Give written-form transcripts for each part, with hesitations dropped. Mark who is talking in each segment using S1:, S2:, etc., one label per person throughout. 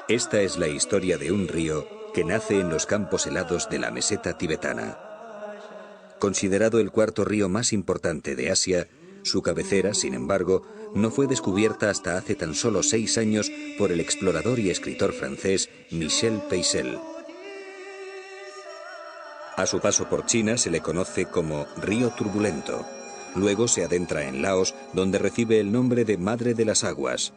S1: Esta es la historia de un río que nace en los campos helados de la meseta tibetana. Considerado el cuarto río más importante de Asia, su cabecera, sin embargo, no fue descubierta hasta hace tan solo 6 años por el explorador y escritor francés Michel Peissel. A su paso por China se le conoce como Río Turbulento. Luego se adentra en Laos, donde recibe el nombre de Madre de las Aguas.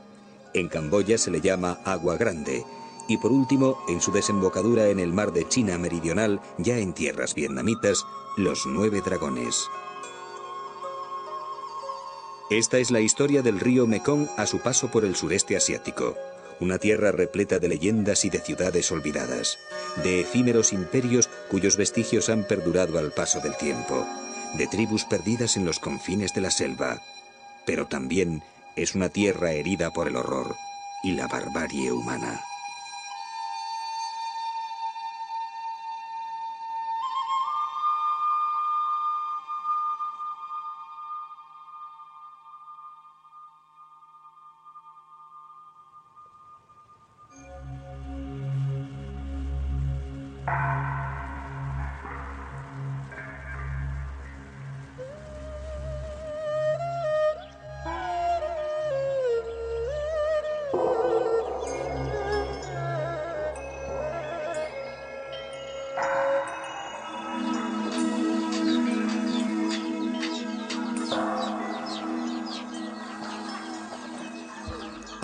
S1: En Camboya se le llama Agua Grande. Y por último, en su desembocadura en el mar de China Meridional, ya en tierras vietnamitas, los 9 dragones. Esta es la historia del río Mekong a su paso por el sureste asiático. Una tierra repleta de leyendas y de ciudades olvidadas, de efímeros imperios cuyos vestigios han perdurado al paso del tiempo, de tribus perdidas en los confines de la selva. Pero también es una tierra herida por el horror y la barbarie humana.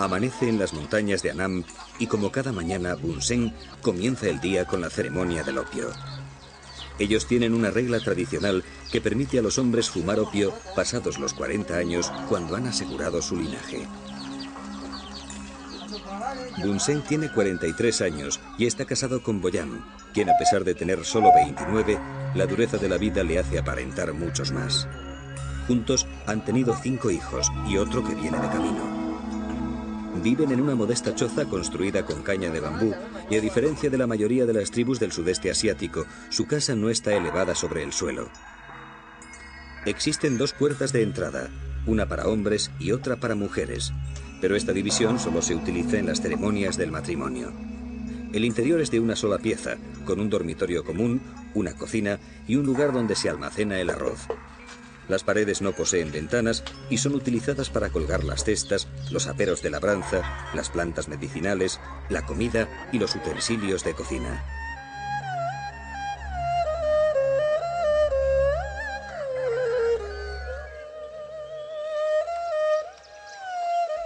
S1: Amanece en las montañas de Annam y como cada mañana Bunsen comienza el día con la ceremonia del opio. Ellos tienen una regla tradicional que permite a los hombres fumar opio pasados los 40 años cuando han asegurado su linaje. Bunsen tiene 43 años y está casado con Boyam, quien a pesar de tener solo 29, la dureza de la vida le hace aparentar muchos más. Juntos han tenido 5 hijos y otro que viene de camino. Viven en una modesta choza construida con caña de bambú y a diferencia de la mayoría de las tribus del sudeste asiático, su casa no está elevada sobre el suelo. Existen 2 puertas de entrada, una para hombres y otra para mujeres, pero esta división solo se utiliza en las ceremonias del matrimonio. El interior es de una sola pieza, con un dormitorio común, una cocina y un lugar donde se almacena el arroz. Las paredes no poseen ventanas y son utilizadas para colgar las cestas, los aperos de labranza, las plantas medicinales, la comida y los utensilios de cocina.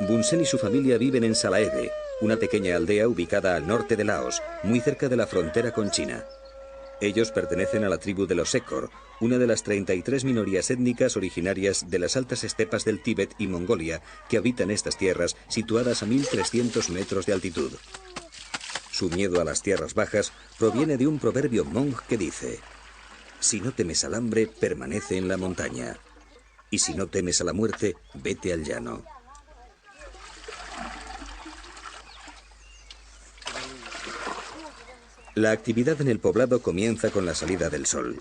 S1: Bunsen y su familia viven en Salaebe, una pequeña aldea ubicada al norte de Laos, muy cerca de la frontera con China. Ellos pertenecen a la tribu de los Sekor, una de las 33 minorías étnicas originarias de las altas estepas del Tíbet y Mongolia que habitan estas tierras situadas a 1300 metros de altitud. Su miedo a las tierras bajas proviene de un proverbio hmong que dice: si no temes al hambre, permanece en la montaña, y si no temes a la muerte, vete al llano. La actividad en el poblado comienza con la salida del sol.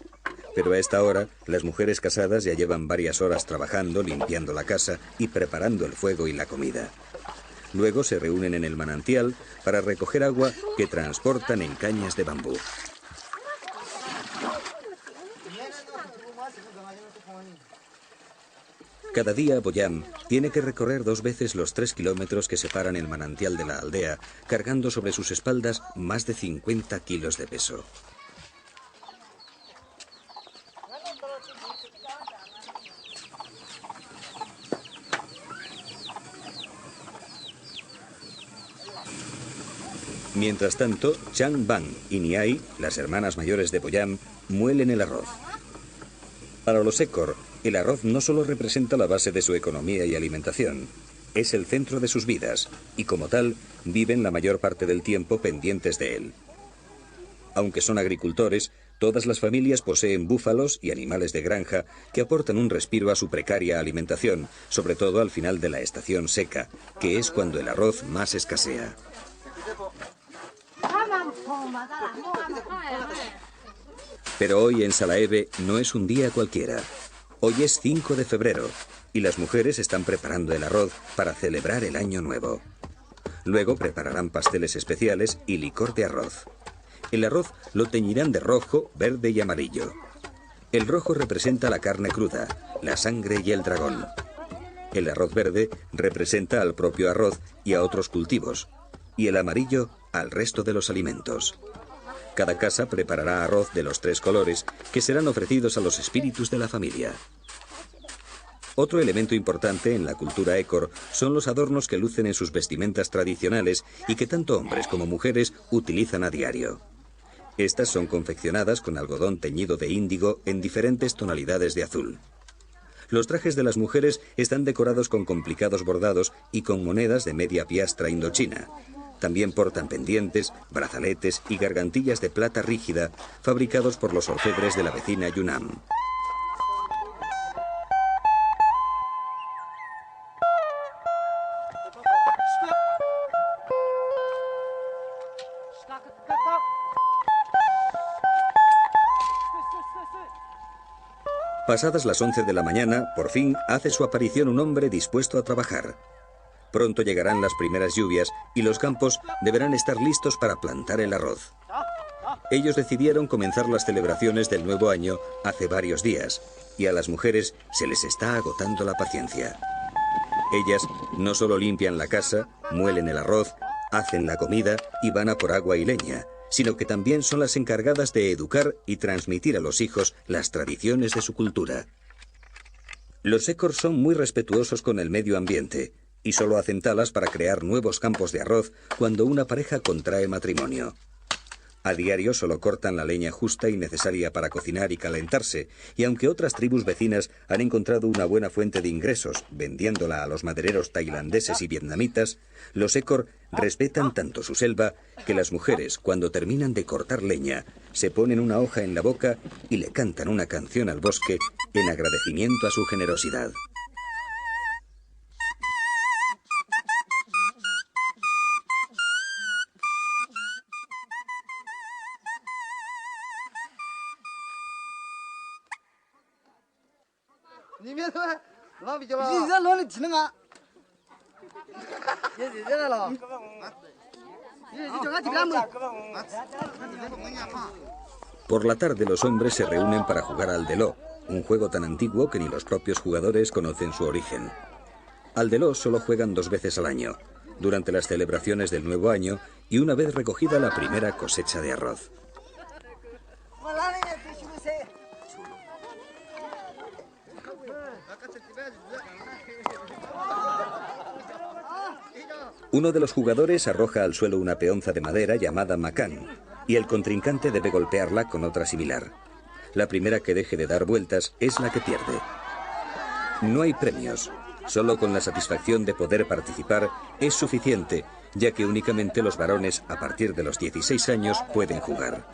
S1: Pero a esta hora, las mujeres casadas ya llevan varias horas trabajando, limpiando la casa y preparando el fuego y la comida. Luego se reúnen en el manantial para recoger agua que transportan en cañas de bambú. Cada día Boyam tiene que recorrer 2 veces los 3 kilómetros que separan el manantial de la aldea, cargando sobre sus espaldas más de 50 kilos de peso. Mientras tanto, Chang Bang y Niai, las hermanas mayores de Boyam, muelen el arroz. Para los Sekor, el arroz no solo representa la base de su economía y alimentación, es el centro de sus vidas y como tal viven la mayor parte del tiempo pendientes de él. Aunque son agricultores, todas las familias poseen búfalos y animales de granja que aportan un respiro a su precaria alimentación, sobre todo al final de la estación seca, que es cuando el arroz más escasea. Pero hoy en Salaebe no es un día cualquiera. Hoy es 5 de febrero y las mujeres están preparando el arroz para celebrar el año nuevo. Luego prepararán pasteles especiales y licor de arroz. El arroz lo teñirán de rojo, verde y amarillo. El rojo representa la carne cruda, la sangre y el dragón. El arroz verde representa al propio arroz y a otros cultivos, y el amarillo al resto de los alimentos. Cada casa preparará arroz de los 3 colores que serán ofrecidos a los espíritus de la familia. Otro elemento importante en la cultura Écor son los adornos que lucen en sus vestimentas tradicionales y que tanto hombres como mujeres utilizan a diario. Estas son confeccionadas con algodón teñido de índigo en diferentes tonalidades de azul. Los trajes de las mujeres están decorados con complicados bordados y con monedas de media piastra indochina. También portan pendientes, brazaletes y gargantillas de plata rígida fabricados por los orfebres de la vecina Yunnan. Pasadas las 11 de la mañana, por fin hace su aparición un hombre dispuesto a trabajar. Pronto llegarán las primeras lluvias y los campos deberán estar listos para plantar el arroz. Ellos decidieron comenzar las celebraciones del nuevo año hace varios días, y a las mujeres se les está agotando la paciencia. Ellas no solo limpian la casa, muelen el arroz, hacen la comida y van a por agua y leña, sino que también son las encargadas de educar y transmitir a los hijos las tradiciones de su cultura. Los Écor son muy respetuosos con el medio ambiente y solo hacen talas para crear nuevos campos de arroz cuando una pareja contrae matrimonio. A diario solo cortan la leña justa y necesaria para cocinar y calentarse, y aunque otras tribus vecinas han encontrado una buena fuente de ingresos vendiéndola a los madereros tailandeses y vietnamitas, los Écor respetan tanto su selva que las mujeres, cuando terminan de cortar leña, se ponen una hoja en la boca y le cantan una canción al bosque en agradecimiento a su generosidad. Por la tarde los hombres se reúnen para jugar al deló, un juego tan antiguo que ni los propios jugadores conocen su origen. Al deló solo juegan 2 veces al año, durante las celebraciones del nuevo año y una vez recogida la primera cosecha de arroz. Uno de los jugadores arroja al suelo una peonza de madera llamada macán, y el contrincante debe golpearla con otra similar. La primera que deje de dar vueltas es la que pierde. No hay premios, solo con la satisfacción de poder participar es suficiente, ya que únicamente los varones a partir de los 16 años pueden jugar.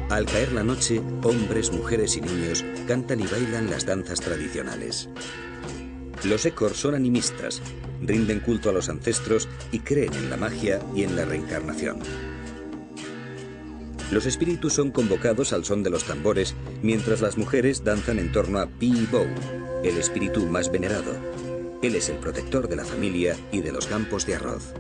S1: Al caer la noche, hombres, mujeres y niños cantan y bailan las danzas tradicionales. Los Écor son animistas, rinden culto a los ancestros y creen en la magia y en la reencarnación. Los espíritus son convocados al son de los tambores, mientras las mujeres danzan en torno a Pi Bou, el espíritu más venerado. Él es el protector de la familia y de los campos de arroz.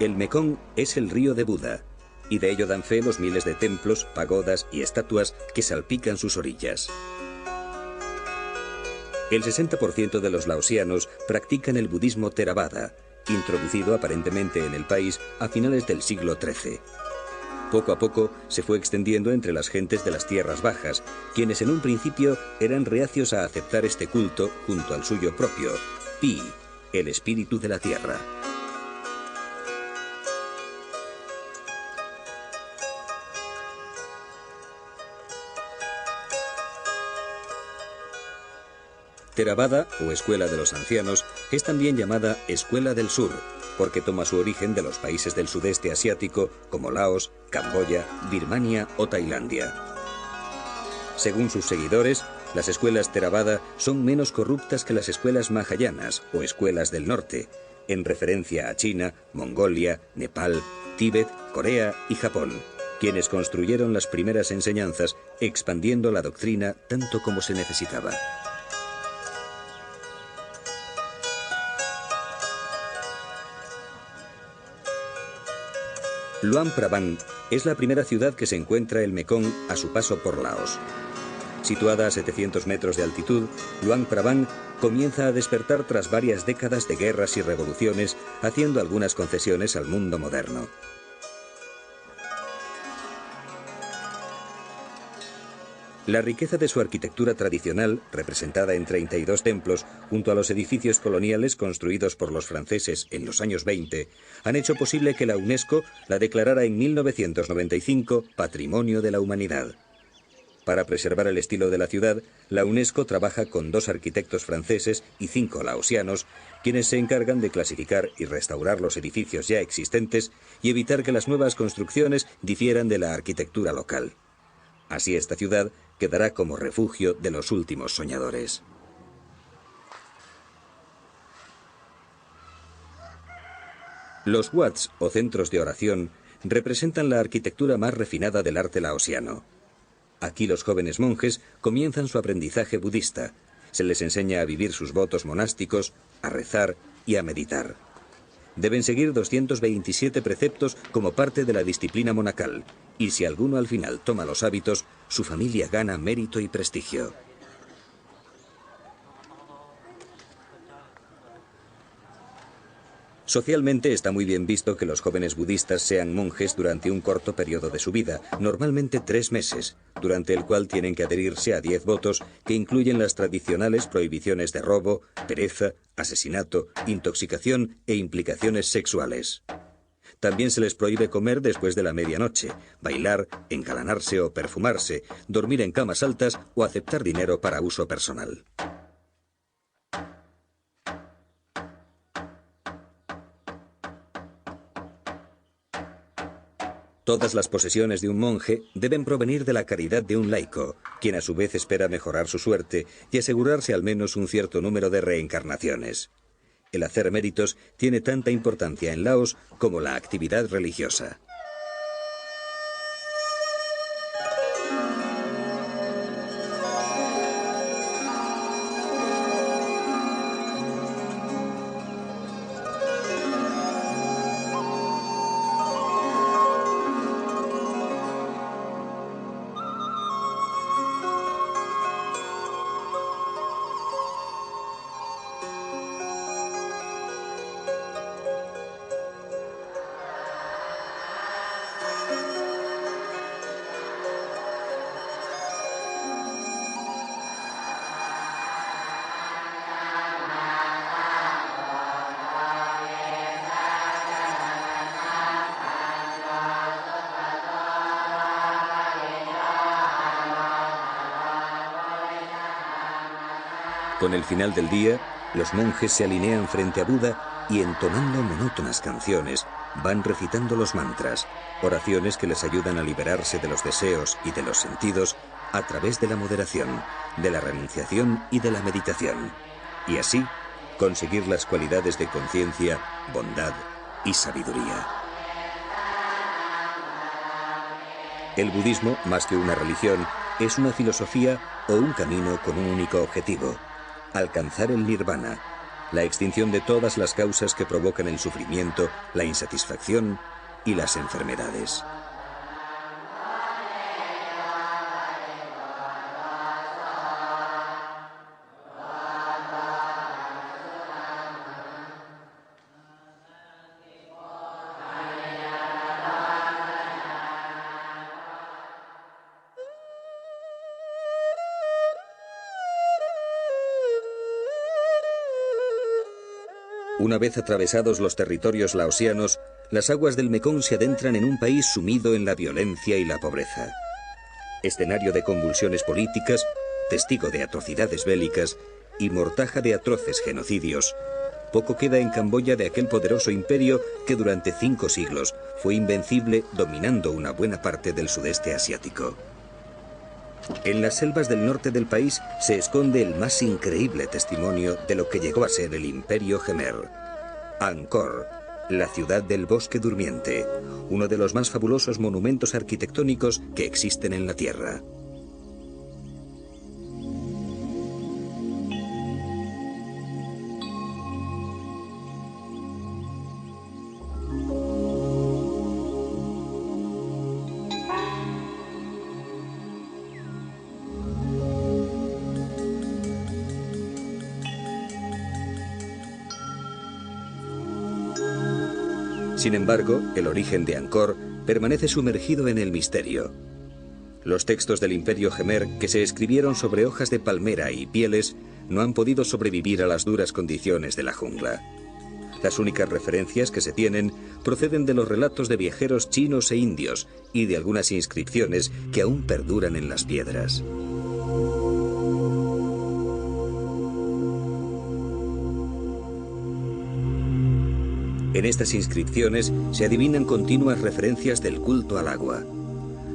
S1: El Mekong es el río de Buda, y de ello dan fe los miles de templos, pagodas y estatuas que salpican sus orillas. El 60% de los laosianos practican el budismo Theravada, introducido aparentemente en el país a finales del siglo XIII. Poco a poco se fue extendiendo entre las gentes de las tierras bajas, quienes en un principio eran reacios a aceptar este culto junto al suyo propio, Pi, el espíritu de la tierra. Theravada, o Escuela de los Ancianos, es también llamada Escuela del Sur, porque toma su origen de los países del sudeste asiático como Laos, Camboya, Birmania o Tailandia. Según sus seguidores, las escuelas Theravada son menos corruptas que las escuelas Mahayanas, o escuelas del norte, en referencia a China, Mongolia, Nepal, Tíbet, Corea y Japón, quienes construyeron las primeras enseñanzas, expandiendo la doctrina tanto como se necesitaba. Luang Prabang es la primera ciudad que se encuentra el Mekong a su paso por Laos. Situada a 700 metros de altitud, Luang Prabang comienza a despertar tras varias décadas de guerras y revoluciones, haciendo algunas concesiones al mundo moderno. La riqueza de su arquitectura tradicional, representada en 32 templos, junto a los edificios coloniales construidos por los franceses en los años 20, han hecho posible que la UNESCO la declarara en 1995 Patrimonio de la Humanidad. Para preservar el estilo de la ciudad, la UNESCO trabaja con 2 arquitectos franceses y 5 laosianos, quienes se encargan de clasificar y restaurar los edificios ya existentes y evitar que las nuevas construcciones difieran de la arquitectura local. Así esta ciudad quedará como refugio de los últimos soñadores. Los wats, o centros de oración, representan la arquitectura más refinada del arte laosiano. Aquí los jóvenes monjes comienzan su aprendizaje budista. Se les enseña a vivir sus votos monásticos, a rezar y a meditar. Deben seguir 227 preceptos como parte de la disciplina monacal, y si alguno al final toma los hábitos, su familia gana mérito y prestigio. Socialmente está muy bien visto que los jóvenes budistas sean monjes durante un corto periodo de su vida, normalmente 3 meses, durante el cual tienen que adherirse a 10 votos que incluyen las tradicionales prohibiciones de robo, pereza, asesinato, intoxicación e implicaciones sexuales. También se les prohíbe comer después de la medianoche, bailar, engalanarse o perfumarse, dormir en camas altas o aceptar dinero para uso personal. Todas las posesiones de un monje deben provenir de la caridad de un laico, quien a su vez espera mejorar su suerte y asegurarse al menos un cierto número de reencarnaciones. El hacer méritos tiene tanta importancia en Laos como la actividad religiosa. Con el final del día, los monjes se alinean frente a Buda y, entonando monótonas canciones, van recitando los mantras, oraciones que les ayudan a liberarse de los deseos y de los sentidos a través de la moderación, de la renunciación y de la meditación, y así conseguir las cualidades de conciencia, bondad y sabiduría. El budismo, más que una religión, es una filosofía o un camino con un único objetivo: alcanzar el nirvana, la extinción de todas las causas que provocan el sufrimiento, la insatisfacción y las enfermedades. Una vez atravesados los territorios laosianos, las aguas del Mekong se adentran en un país sumido en la violencia y la pobreza. Escenario de convulsiones políticas, testigo de atrocidades bélicas y mortaja de atroces genocidios, poco queda en Camboya de aquel poderoso imperio que durante 5 siglos fue invencible, dominando una buena parte del sudeste asiático. En las selvas del norte del país se esconde el más increíble testimonio de lo que llegó a ser el Imperio Khmer. Angkor, la ciudad del bosque durmiente, uno de los más fabulosos monumentos arquitectónicos que existen en la Tierra. Sin embargo, el origen de Angkor permanece sumergido en el misterio. Los textos del Imperio Khmer, que se escribieron sobre hojas de palmera y pieles, no han podido sobrevivir a las duras condiciones de la jungla. Las únicas referencias que se tienen proceden de los relatos de viajeros chinos e indios y de algunas inscripciones que aún perduran en las piedras. En estas inscripciones se adivinan continuas referencias del culto al agua.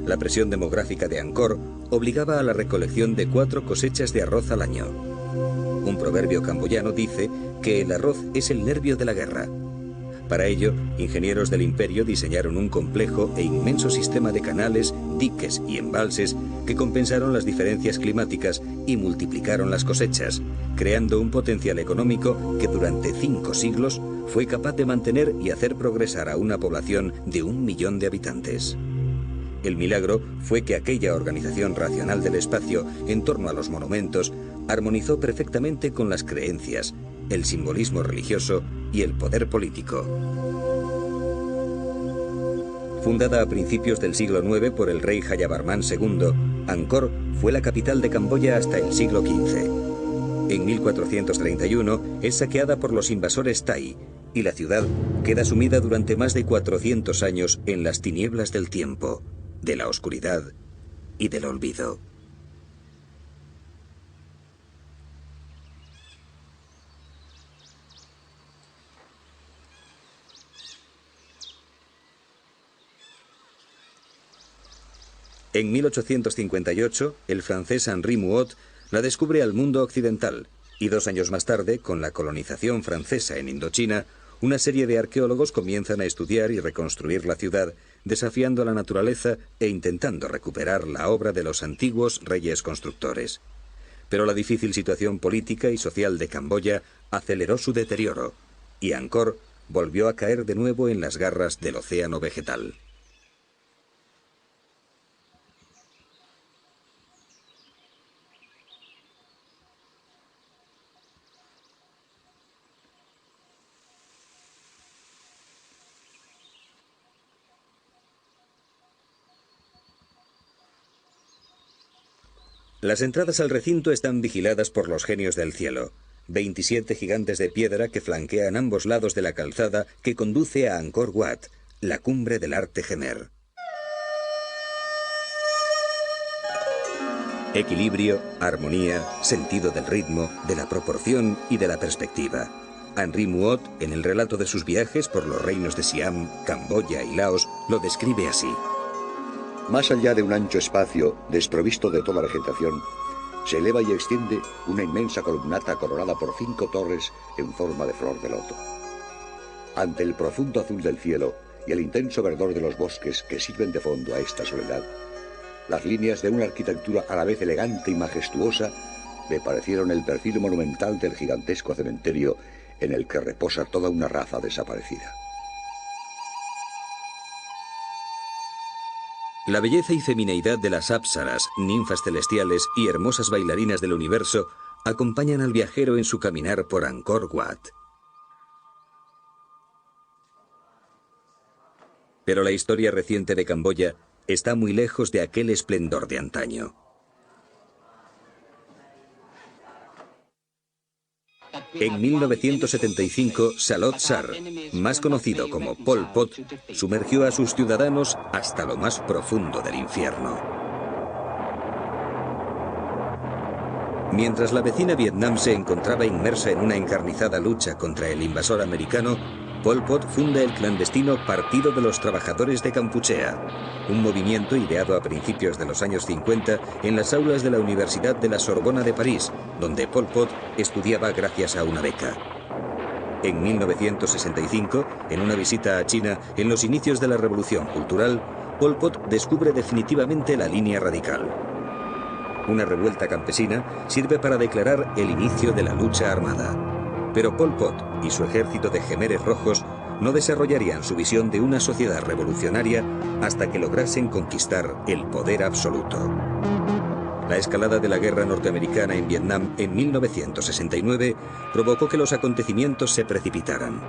S1: La presión demográfica de Angkor obligaba a la recolección de 4 cosechas de arroz al año. Un proverbio camboyano dice que el arroz es el nervio de la guerra. Para ello, ingenieros del imperio diseñaron un complejo e inmenso sistema de canales, diques y embalses que compensaron las diferencias climáticas y multiplicaron las cosechas, creando un potencial económico que durante 5 siglos fue capaz de mantener y hacer progresar a una población de 1 millón de habitantes. El milagro fue que aquella organización racional del espacio en torno a los monumentos armonizó perfectamente con las creencias, el simbolismo religioso y el poder político. Fundada a principios del siglo IX por el rey Jayavarman II, Angkor fue la capital de Camboya hasta el siglo XV. En 1431 es saqueada por los invasores Thai y la ciudad queda sumida durante más de 400 años en las tinieblas del tiempo, de la oscuridad y del olvido. En 1858, el francés Henri Mouhot la descubre al mundo occidental y 2 años más tarde, con la colonización francesa en Indochina, una serie de arqueólogos comienzan a estudiar y reconstruir la ciudad, desafiando a la naturaleza e intentando recuperar la obra de los antiguos reyes constructores. Pero la difícil situación política y social de Camboya aceleró su deterioro, y Angkor volvió a caer de nuevo en las garras del océano vegetal. Las entradas al recinto están vigiladas por los genios del cielo, 27 gigantes de piedra que flanquean ambos lados de la calzada que conduce a Angkor Wat, la cumbre del arte Khmer. Equilibrio, armonía, sentido del ritmo, de la proporción y de la perspectiva. Henri Mouhot, en el relato de sus viajes por los reinos de Siam, Camboya y Laos, lo describe así.
S2: Más allá de un ancho espacio, desprovisto de toda vegetación, se eleva y extiende una inmensa columnata coronada por 5 torres en forma de flor de loto. Ante el profundo azul del cielo y el intenso verdor de los bosques que sirven de fondo a esta soledad, las líneas de una arquitectura a la vez elegante y majestuosa me parecieron el perfil monumental del gigantesco cementerio en el que reposa toda una raza desaparecida.
S1: La belleza y femineidad de las apsaras, ninfas celestiales y hermosas bailarinas del universo acompañan al viajero en su caminar por Angkor Wat. Pero la historia reciente de Camboya está muy lejos de aquel esplendor de antaño. En 1975, Salot Sar, más conocido como Pol Pot, sumergió a sus ciudadanos hasta lo más profundo del infierno. Mientras la vecina Vietnam se encontraba inmersa en una encarnizada lucha contra el invasor americano, Pol Pot funda el clandestino Partido de los Trabajadores de Kampuchea, un movimiento ideado a principios de los años 50 en las aulas de la Universidad de la Sorbona de París, donde Pol Pot estudiaba gracias a una beca. En 1965, en una visita a China en los inicios de la Revolución Cultural, Pol Pot descubre definitivamente la línea radical. Una revuelta campesina sirve para declarar el inicio de la lucha armada. Pero Pol Pot y su ejército de jemeres rojos no desarrollarían su visión de una sociedad revolucionaria hasta que lograsen conquistar el poder absoluto. La escalada de la guerra norteamericana en Vietnam en 1969 provocó que los acontecimientos se precipitaran.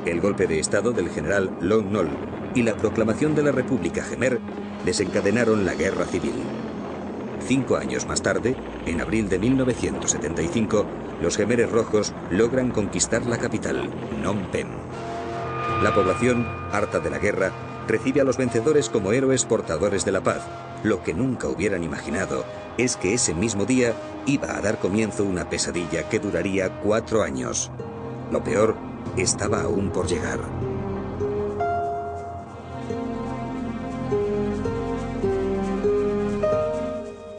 S1: El golpe de estado del general Lon Nol y la proclamación de la República Jemer desencadenaron la guerra civil. 5 años más tarde, en abril de 1975, los jemeres rojos logran conquistar la capital, Phnom Penh. La población, harta de la guerra, recibe a los vencedores como héroes portadores de la paz. Lo que nunca hubieran imaginado es que ese mismo día iba a dar comienzo una pesadilla que duraría 4 años. Lo peor estaba aún por llegar.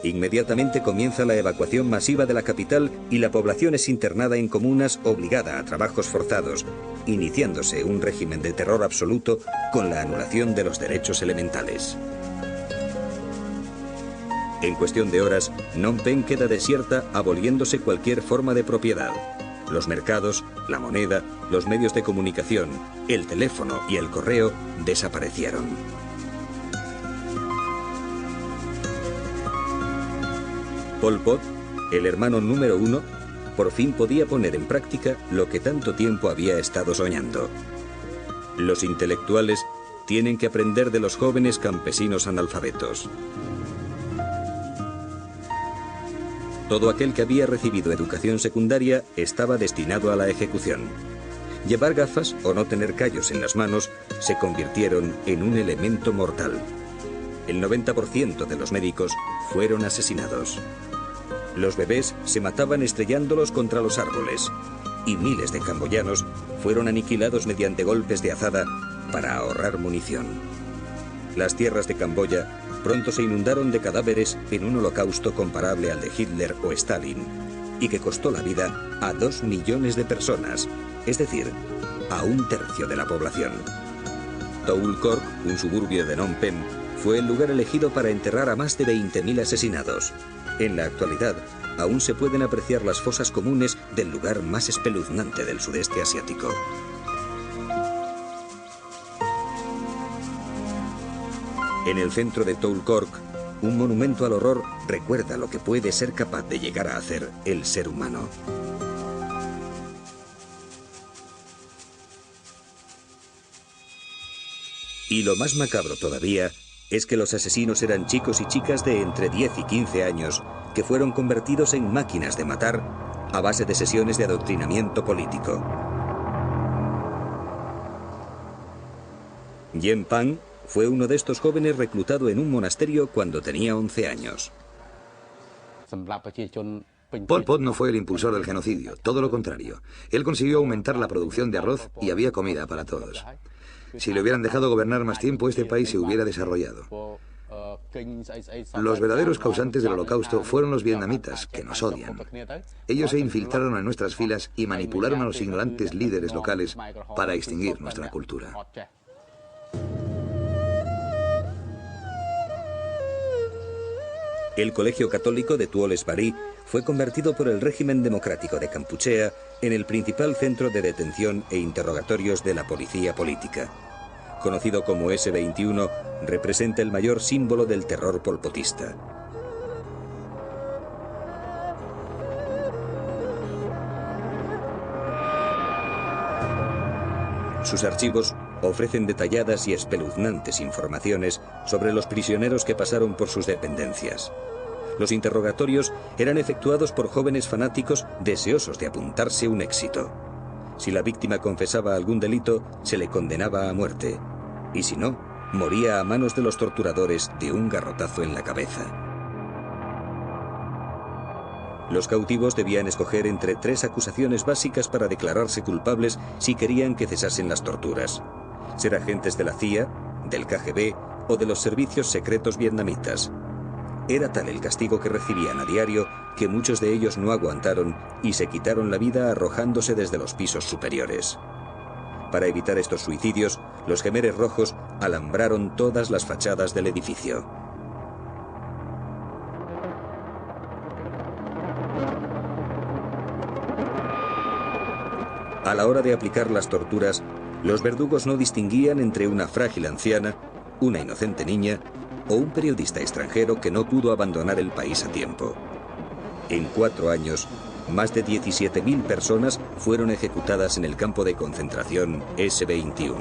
S1: Inmediatamente comienza la evacuación masiva de la capital y la población es internada en comunas obligada a trabajos forzados, iniciándose un régimen de terror absoluto con la anulación de los derechos elementales. En cuestión de horas, Phnom Penh queda desierta, aboliéndose cualquier forma de propiedad. Los mercados, la moneda, los medios de comunicación, el teléfono y el correo desaparecieron. Pol Pot, el hermano número 1, por fin podía poner en práctica lo que tanto tiempo había estado soñando. Los intelectuales tienen que aprender de los jóvenes campesinos analfabetos. Todo aquel que había recibido educación secundaria estaba destinado a la ejecución. Llevar gafas o no tener callos en las manos se convirtieron en un elemento mortal. El 90% de los médicos fueron asesinados. Los bebés se mataban estrellándolos contra los árboles y miles de camboyanos fueron aniquilados mediante golpes de azada para ahorrar munición. Las tierras de Camboya pronto se inundaron de cadáveres en un holocausto comparable al de Hitler o Stalin y que costó la vida a 2 millones de personas, es decir, a 1/3 de la población. Toul Kork, un suburbio de Phnom Penh, fue el lugar elegido para enterrar a más de 20.000 asesinados. En la actualidad, aún se pueden apreciar las fosas comunes del lugar más espeluznante del sudeste asiático. En el centro de Toul Kork, un monumento al horror recuerda lo que puede ser capaz de llegar a hacer el ser humano. Y lo más macabro todavía es que los asesinos eran chicos y chicas de entre 10 y 15 años que fueron convertidos en máquinas de matar a base de sesiones de adoctrinamiento político. Yen Pang fue uno de estos jóvenes reclutado en un monasterio cuando tenía 11 años.
S3: Pol Pot no fue el impulsor del genocidio, todo lo contrario. Él consiguió aumentar la producción de arroz y había comida para todos. Si le hubieran dejado gobernar más tiempo, este país se hubiera desarrollado. Los verdaderos causantes del holocausto fueron los vietnamitas, que nos odian. Ellos se infiltraron en nuestras filas y manipularon a los ignorantes líderes locales para extinguir nuestra cultura.
S1: El colegio católico de Tuoles-Barí fue convertido por el régimen democrático de Kampuchea en el principal centro de detención e interrogatorios de la policía política. Conocido como S-21, representa el mayor símbolo del terror polpotista. Sus archivos ofrecen detalladas y espeluznantes informaciones sobre los prisioneros que pasaron por sus dependencias. Los interrogatorios eran efectuados por jóvenes fanáticos deseosos de apuntarse un éxito. Si la víctima confesaba algún delito, se le condenaba a muerte. Y si no, moría a manos de los torturadores de un garrotazo en la cabeza. Los cautivos debían escoger entre 3 acusaciones básicas para declararse culpables si querían que cesasen las torturas: ser agentes de la CIA, del KGB o de los servicios secretos vietnamitas. Era tal el castigo que recibían a diario que muchos de ellos no aguantaron y se quitaron la vida arrojándose desde los pisos superiores. Para evitar estos suicidios, los Jemeres Rojos alambraron todas las fachadas del edificio. A la hora de aplicar las torturas, los verdugos no distinguían entre una frágil anciana, una inocente niña o un periodista extranjero que no pudo abandonar el país a tiempo. En 4 años, más de 17.000 personas fueron ejecutadas en el campo de concentración S-21.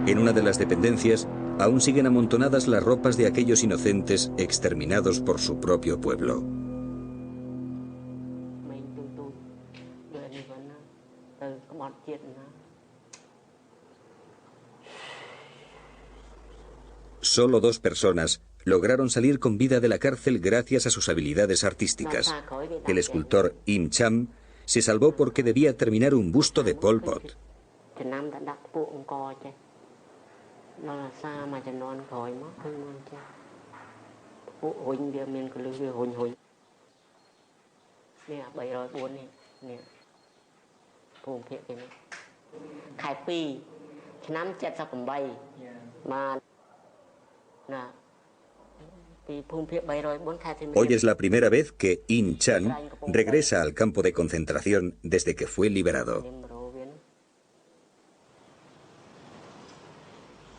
S1: En una de las dependencias, aún siguen amontonadas las ropas de aquellos inocentes exterminados por su propio pueblo. Solo 2 personas lograron salir con vida de la cárcel gracias a sus habilidades artísticas. El escultor Im Cham se salvó porque debía terminar un busto de Pol Pot. Hoy es la primera vez que In Chan regresa al campo de concentración desde que fue liberado.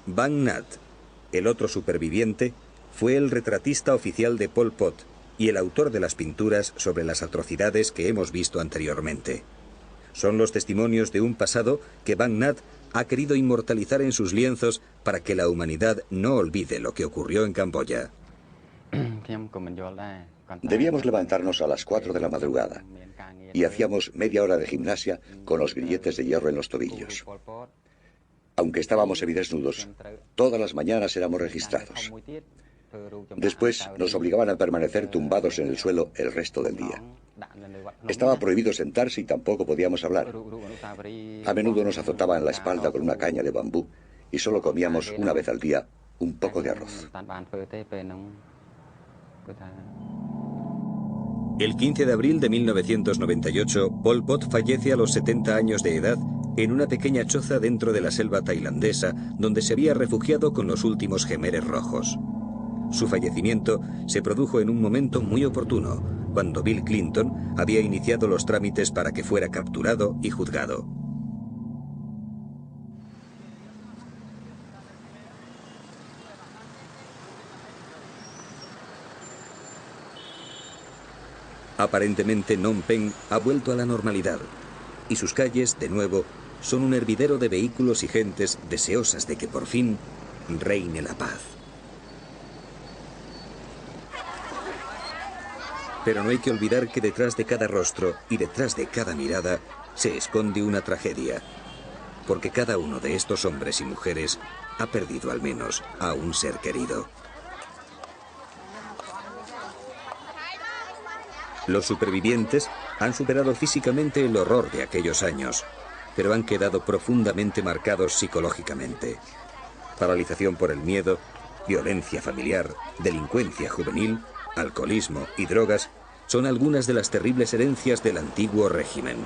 S1: Bang Nhat, el otro superviviente, fue el retratista oficial de Pol Pot y el autor de las pinturas sobre las atrocidades que hemos visto anteriormente. Son los testimonios de un pasado que Bang Nhat ha querido inmortalizar en sus lienzos para que la humanidad no olvide lo que ocurrió en Camboya.
S2: Debíamos levantarnos a las 4 de la madrugada y hacíamos media hora de gimnasia con los grilletes de hierro en los tobillos. Aunque estábamos semidesnudos, todas las mañanas éramos registrados. Después nos obligaban a permanecer tumbados en el suelo el resto del día. Estaba prohibido sentarse y tampoco podíamos hablar. A menudo nos azotaban la espalda con una caña de bambú y solo comíamos una vez al día un poco de arroz.
S1: El 15 de abril de 1998, Pol Pot fallece a los 70 años de edad en una pequeña choza dentro de la selva tailandesa, donde se había refugiado con los últimos Jemeres Rojos. Su fallecimiento se produjo en un momento muy oportuno, cuando Bill Clinton había iniciado los trámites para que fuera capturado y juzgado. Aparentemente Phnom Penh ha vuelto a la normalidad, y sus calles, de nuevo, son un hervidero de vehículos y gentes deseosas de que por fin reine la paz. Pero no hay que olvidar que detrás de cada rostro y detrás de cada mirada se esconde una tragedia, porque cada uno de estos hombres y mujeres ha perdido al menos a un ser querido. Los supervivientes han superado físicamente el horror de aquellos años, pero han quedado profundamente marcados psicológicamente. Paralización por el miedo, violencia familiar, delincuencia juvenil, alcoholismo y drogas son algunas de las terribles herencias del antiguo régimen.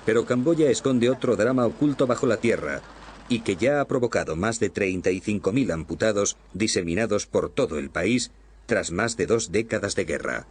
S1: Pero Camboya esconde otro drama oculto bajo la tierra y que ya ha provocado más de 35.000 amputados diseminados por todo el país tras más de 2 décadas de guerra.